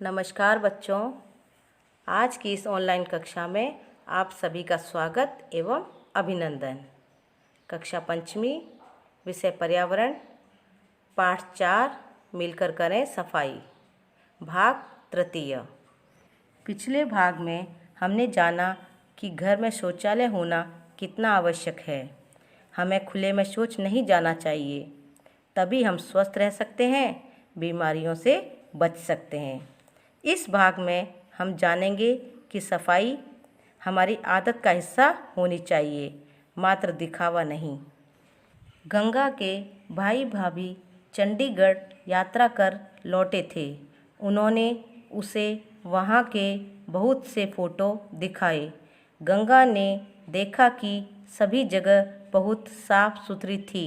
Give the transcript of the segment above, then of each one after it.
नमस्कार बच्चों, आज की इस ऑनलाइन कक्षा में आप सभी का स्वागत एवं अभिनंदन। कक्षा पंचमी, विषय पर्यावरण, पाठ 4 मिलकर करें सफाई, भाग तृतीय। पिछले भाग में हमने जाना कि घर में शौचालय होना कितना आवश्यक है। हमें खुले में शौच नहीं जाना चाहिए, तभी हम स्वस्थ रह सकते हैं, बीमारियों से बच सकते हैं। इस भाग में हम जानेंगे कि सफाई हमारी आदत का हिस्सा होनी चाहिए, मात्र दिखावा नहीं। गंगा के भाई भाभी चंडीगढ़ यात्रा कर लौटे थे। उन्होंने उसे वहाँ के बहुत से फ़ोटो दिखाए। गंगा ने देखा कि सभी जगह बहुत साफ सुथरी थी।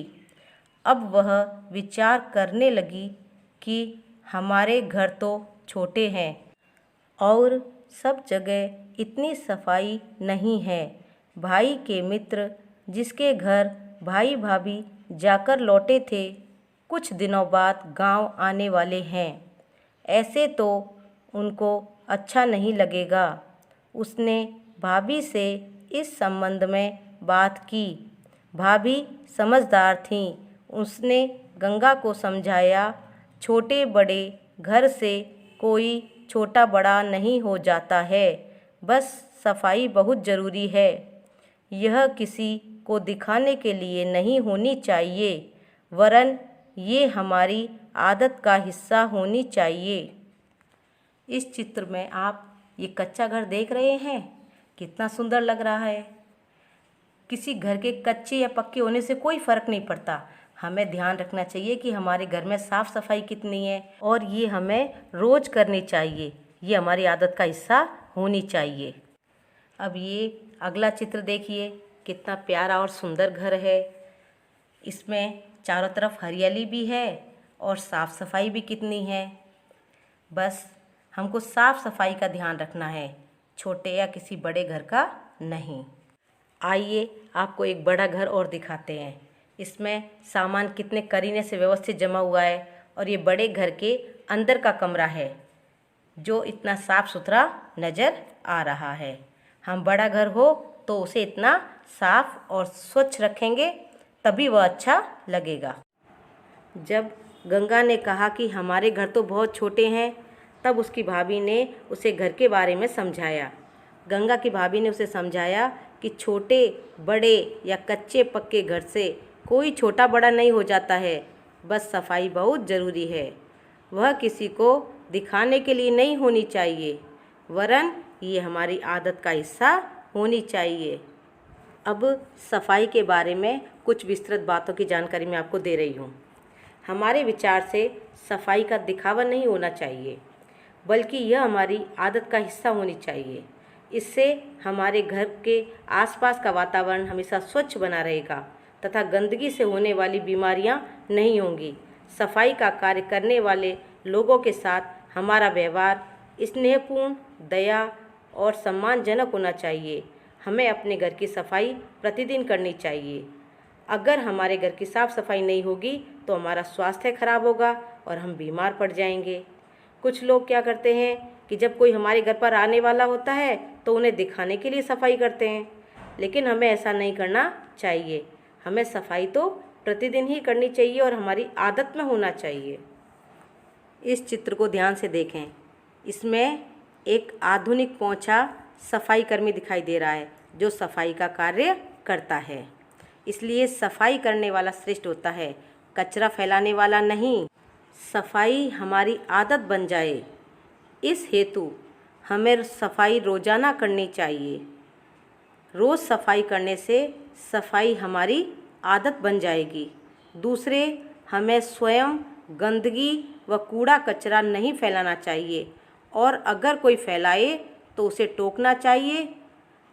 अब वह विचार करने लगी कि हमारे घर तो छोटे हैं और सब जगह इतनी सफाई नहीं है। भाई के मित्र जिसके घर भाई भाभी जाकर लौटे थे, कुछ दिनों बाद गांव आने वाले हैं। ऐसे तो उनको अच्छा नहीं लगेगा। उसने भाभी से इस संबंध में बात की। भाभी समझदार थीं। उसने गंगा को समझाया, छोटे बड़े घर से कोई छोटा बड़ा नहीं हो जाता है, बस सफाई बहुत ज़रूरी है। यह किसी को दिखाने के लिए नहीं होनी चाहिए, वरन ये हमारी आदत का हिस्सा होनी चाहिए। इस चित्र में आप ये कच्चा घर देख रहे हैं, कितना सुंदर लग रहा है। किसी घर के कच्चे या पक्के होने से कोई फ़र्क नहीं पड़ता। हमें ध्यान रखना चाहिए कि हमारे घर में साफ़ सफाई कितनी है और ये हमें रोज़ करनी चाहिए। ये हमारी आदत का हिस्सा होनी चाहिए। अब ये अगला चित्र देखिए, कितना प्यारा और सुंदर घर है। इसमें चारों तरफ हरियाली भी है और साफ़ सफाई भी कितनी है। बस हमको साफ़ सफाई का ध्यान रखना है, छोटे या किसी बड़े घर का नहीं। आइए आपको एक बड़ा घर और दिखाते हैं। इसमें सामान कितने करीने से व्यवस्थित जमा हुआ है और ये बड़े घर के अंदर का कमरा है जो इतना साफ़ सुथरा नज़र आ रहा है। हम बड़ा घर हो तो उसे इतना साफ़ और स्वच्छ रखेंगे, तभी वह अच्छा लगेगा। जब गंगा ने कहा कि हमारे घर तो बहुत छोटे हैं, तब उसकी भाभी ने उसे घर के बारे में समझाया। गंगा की भाभी ने उसे समझाया कि छोटे बड़े या कच्चे पक्के घर से कोई छोटा बड़ा नहीं हो जाता है, बस सफाई बहुत ज़रूरी है। वह किसी को दिखाने के लिए नहीं होनी चाहिए, वरन ये हमारी आदत का हिस्सा होनी चाहिए। अब सफाई के बारे में कुछ विस्तृत बातों की जानकारी मैं आपको दे रही हूँ। हमारे विचार से सफाई का दिखावा नहीं होना चाहिए, बल्कि यह हमारी आदत का हिस्सा होनी चाहिए। इससे हमारे घर के आसपास का वातावरण हमेशा स्वच्छ बना रहेगा तथा गंदगी से होने वाली बीमारियां नहीं होंगी। सफाई का कार्य करने वाले लोगों के साथ हमारा व्यवहार स्नेहपूर्ण, दया और सम्मानजनक होना चाहिए। हमें अपने घर की सफाई प्रतिदिन करनी चाहिए। अगर हमारे घर की साफ़ सफाई नहीं होगी तो हमारा स्वास्थ्य खराब होगा और हम बीमार पड़ जाएंगे। कुछ लोग क्या करते हैं कि जब कोई हमारे घर पर आने वाला होता है तो उन्हें दिखाने के लिए सफाई करते हैं, लेकिन हमें ऐसा नहीं करना चाहिए। हमें सफाई तो प्रतिदिन ही करनी चाहिए और हमारी आदत में होना चाहिए। इस चित्र को ध्यान से देखें। इसमें एक आधुनिक पोंछा सफाई कर्मी दिखाई दे रहा है जो सफाई का कार्य करता है। इसलिए सफाई करने वाला श्रेष्ठ होता है, कचरा फैलाने वाला नहीं। सफाई हमारी आदत बन जाए, इस हेतु हमें सफाई रोज़ाना करनी चाहिए। रोज़ सफाई करने से सफाई हमारी आदत बन जाएगी। दूसरे, हमें स्वयं गंदगी व कूड़ा कचरा नहीं फैलाना चाहिए और अगर कोई फैलाए तो उसे टोकना चाहिए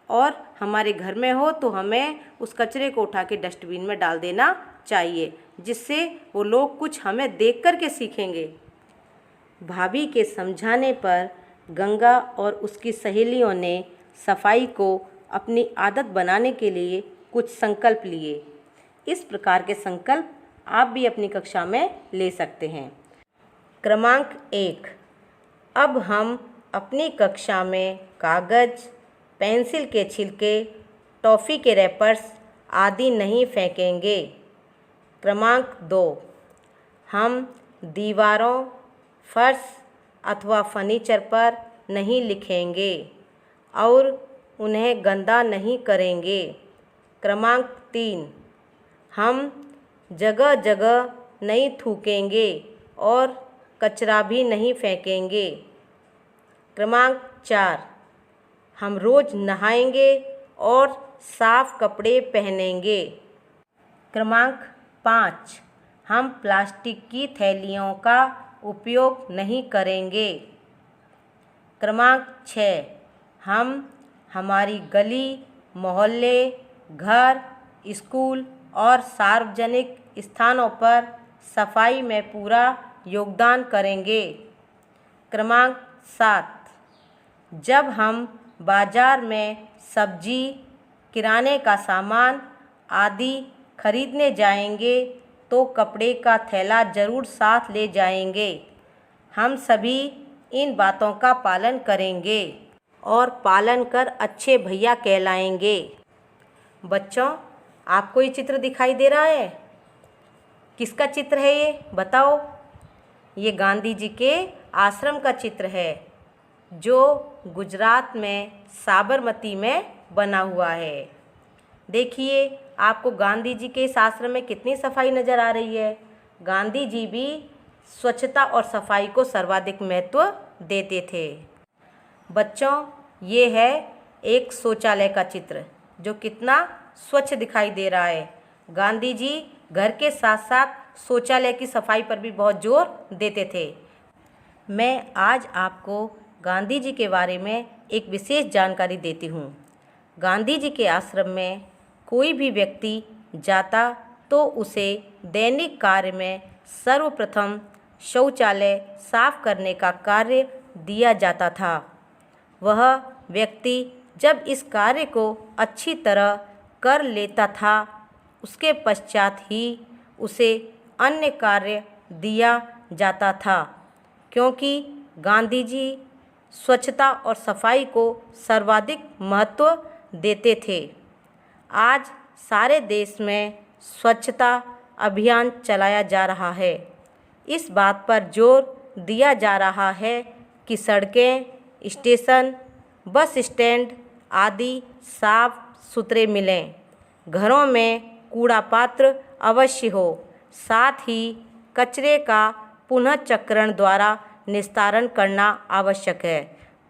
और हमारे घर में हो तो हमें उस कचरे को उठा के डस्टबिन में डाल देना चाहिए, जिससे वो लोग कुछ हमें देख कर के सीखेंगे। भाभी के समझाने पर गंगा और उसकी सहेलियों ने सफाई को अपनी आदत बनाने के लिए कुछ संकल्प लिए। इस प्रकार के संकल्प आप भी अपनी कक्षा में ले सकते हैं। क्रमांक 1, अब हम अपनी कक्षा में कागज़, पेंसिल के छिलके, टॉफ़ी के रैपर्स आदि नहीं फेंकेंगे। क्रमांक 2, हम दीवारों, फर्श अथवा फर्नीचर पर नहीं लिखेंगे और उन्हें गंदा नहीं करेंगे। क्रमांक 3, हम जगह जगह नहीं थूकेंगे और कचरा भी नहीं फेंकेंगे। क्रमांक 4, हम रोज़ नहाएंगे और साफ कपड़े पहनेंगे। क्रमांक 5, हम प्लास्टिक की थैलियों का उपयोग नहीं करेंगे। क्रमांक 6, हम हमारी गली, मोहल्ले, घर, स्कूल और सार्वजनिक स्थानों पर सफाई में पूरा योगदान करेंगे। क्रमांक 7, जब हम बाज़ार में सब्जी, किराने का सामान आदि खरीदने जाएंगे तो कपड़े का थैला ज़रूर साथ ले जाएंगे। हम सभी इन बातों का पालन करेंगे और पालन कर अच्छे भैया कहलाएंगे। बच्चों, आपको ये चित्र दिखाई दे रहा है? किसका चित्र है ये? बताओ। ये गांधी जी के आश्रम का चित्र है जो गुजरात में साबरमती में बना हुआ है। देखिए, आपको गांधी जी के इस आश्रम में कितनी सफाई नज़र आ रही है। गांधी जी भी स्वच्छता और सफाई को सर्वाधिक महत्व देते थे। बच्चों, ये है एक शौचालय का चित्र जो कितना स्वच्छ दिखाई दे रहा है। गांधी जी घर के साथ साथ शौचालय की सफाई पर भी बहुत जोर देते थे। मैं आज आपको गांधी जी के बारे में एक विशेष जानकारी देती हूँ। गांधी जी के आश्रम में कोई भी व्यक्ति जाता तो उसे दैनिक कार्य में सर्वप्रथम शौचालय साफ करने का कार्य दिया जाता था। वह व्यक्ति जब इस कार्य को अच्छी तरह कर लेता था, उसके पश्चात ही उसे अन्य कार्य दिया जाता था, क्योंकि गांधी जी स्वच्छता और सफाई को सर्वाधिक महत्व देते थे। आज सारे देश में स्वच्छता अभियान चलाया जा रहा है। इस बात पर जोर दिया जा रहा है कि सड़कें, स्टेशन, बस स्टैंड आदि साफ सुथरे मिलें। घरों में कूड़ा पात्र अवश्य हो। साथ ही कचरे का पुनःचक्रण द्वारा निस्तारण करना आवश्यक है।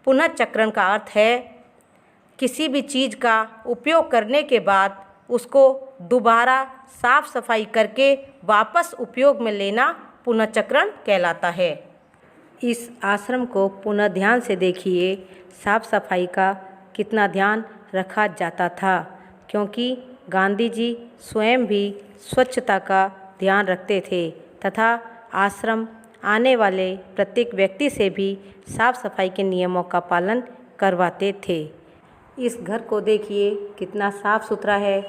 पुनःचक्रण का अर्थ है किसी भी चीज़ का उपयोग करने के बाद उसको दोबारा साफ सफाई करके वापस उपयोग में लेना पुनःचक्रण कहलाता है। इस आश्रम को पुनः ध्यान से देखिए। साफ सफाई का कितना ध्यान रखा जाता था, क्योंकि गांधी जी स्वयं भी स्वच्छता का ध्यान रखते थे तथा आश्रम आने वाले प्रत्येक व्यक्ति से भी साफ सफाई के नियमों का पालन करवाते थे। इस घर को देखिए कितना साफ सुथरा है।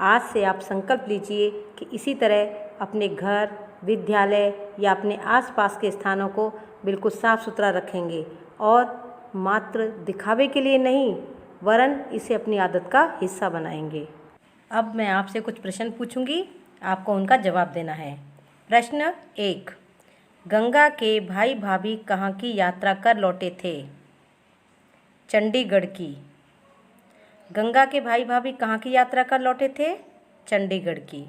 आज से आप संकल्प लीजिए कि इसी तरह अपने घर, विद्यालय या अपने आसपास के स्थानों को बिल्कुल साफ सुथरा रखेंगे और मात्र दिखावे के लिए नहीं, वरन इसे अपनी आदत का हिस्सा बनाएंगे। अब मैं आपसे कुछ प्रश्न पूछूंगी, आपको उनका जवाब देना है। प्रश्न 1, गंगा के भाई भाभी कहाँ की यात्रा कर लौटे थे? चंडीगढ़ की। गंगा के भाई भाभी कहाँ की यात्रा कर लौटे थे? चंडीगढ़ की।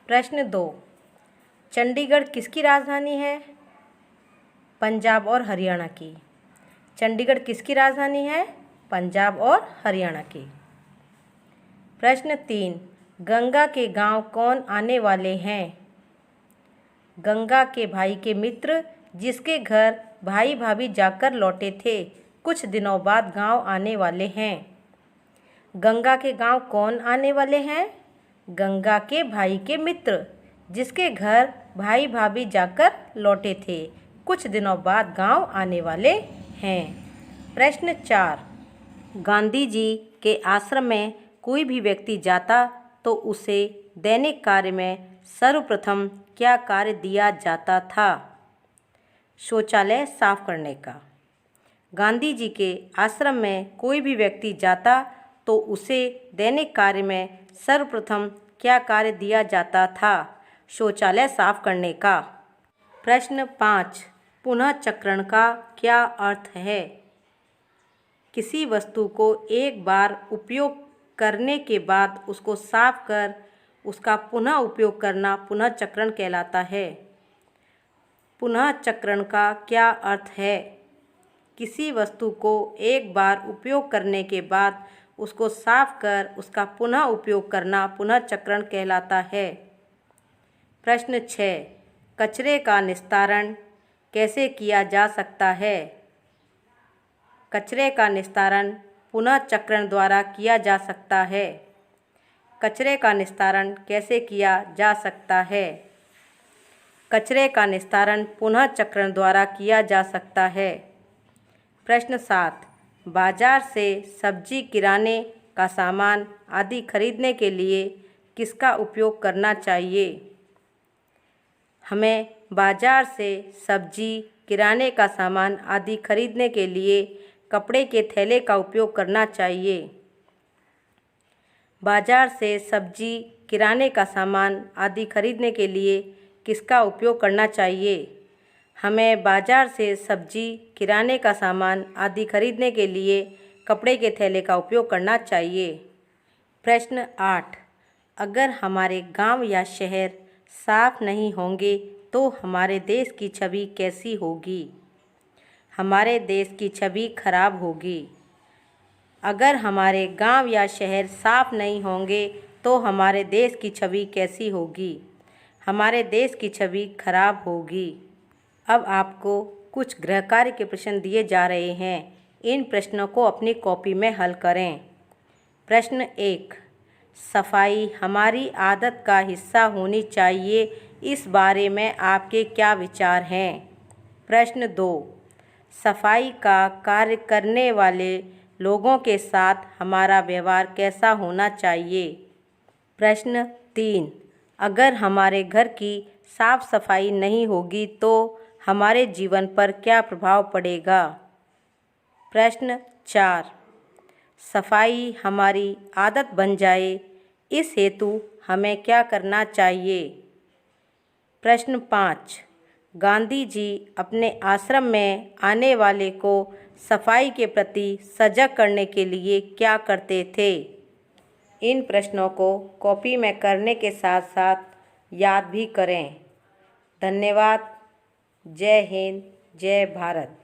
प्रश्न 2, चंडीगढ़ किसकी राजधानी है? पंजाब और हरियाणा की। चंडीगढ़ किसकी राजधानी है? पंजाब और हरियाणा की। प्रश्न 3, गंगा के गांव कौन आने वाले हैं? गंगा के भाई के मित्र जिसके घर भाई भाभी जाकर लौटे थे, कुछ दिनों बाद गांव आने वाले हैं। गंगा के गांव कौन आने वाले हैं? गंगा के भाई के मित्र जिसके घर भाई भाभी जाकर लौटे थे, कुछ दिनों बाद गांव आने वाले हैं। प्रश्न 4, गांधी जी के आश्रम में कोई भी व्यक्ति जाता तो उसे दैनिक कार्य में सर्वप्रथम क्या कार्य दिया जाता था? शौचालय साफ करने का। गांधी जी के आश्रम में कोई भी व्यक्ति जाता तो उसे दैनिक कार्य में सर्वप्रथम क्या कार्य दिया जाता था? शौचालय साफ करने का। प्रश्न 5, पुनः चक्रण का क्या अर्थ है? किसी वस्तु को एक बार उपयोग करने के बाद उसको साफ कर उसका पुनः उपयोग करना पुनः चक्रण कहलाता है। पुनः चक्रण का क्या अर्थ है? किसी वस्तु को एक बार उपयोग करने के बाद उसको साफ कर उसका पुनः उपयोग करना पुनः चक्रण कहलाता है। प्रश्न 6, कचरे का निस्तारण कैसे किया जा सकता है? कचरे का निस्तारण पुनः चक्रण द्वारा किया जा सकता है। कचरे का निस्तारण कैसे किया जा सकता है? कचरे का निस्तारण पुनः चक्रण द्वारा किया जा सकता है। प्रश्न 7, बाजार से सब्जी, किराने का सामान आदि खरीदने के लिए किसका उपयोग करना चाहिए? हमें बाजार से सब्जी, किराने का सामान आदि खरीदने के लिए कपड़े के थैले का उपयोग करना चाहिए। बाजार से सब्जी, किराने का सामान आदि खरीदने के लिए किसका उपयोग करना चाहिए? हमें बाजार से सब्जी, किराने का सामान आदि खरीदने के लिए कपड़े के थैले का उपयोग करना चाहिए। प्रश्न 8, अगर हमारे गांव या शहर साफ नहीं होंगे तो हमारे देश की छवि कैसी होगी? हमारे देश की छवि खराब होगी। अगर हमारे गांव या शहर साफ नहीं होंगे तो हमारे देश की छवि कैसी होगी? हमारे देश की छवि खराब होगी। अब आपको कुछ गृह कार्य के प्रश्न दिए जा रहे हैं। इन प्रश्नों को अपनी कॉपी में हल करें। प्रश्न 1, सफाई हमारी आदत का हिस्सा होनी चाहिए, इस बारे में आपके क्या विचार हैं? प्रश्न 2, सफाई का कार्य करने वाले लोगों के साथ हमारा व्यवहार कैसा होना चाहिए? प्रश्न 3, अगर हमारे घर की साफ सफाई नहीं होगी तो हमारे जीवन पर क्या प्रभाव पड़ेगा? प्रश्न 4, सफाई हमारी आदत बन जाए, इस हेतु हमें क्या करना चाहिए? प्रश्न 5, गांधी जी अपने आश्रम में आने वाले को सफाई के प्रति सजग करने के लिए क्या करते थे? इन प्रश्नों को कॉपी में करने के साथ साथ याद भी करें। धन्यवाद। जय हिंद, जय भारत।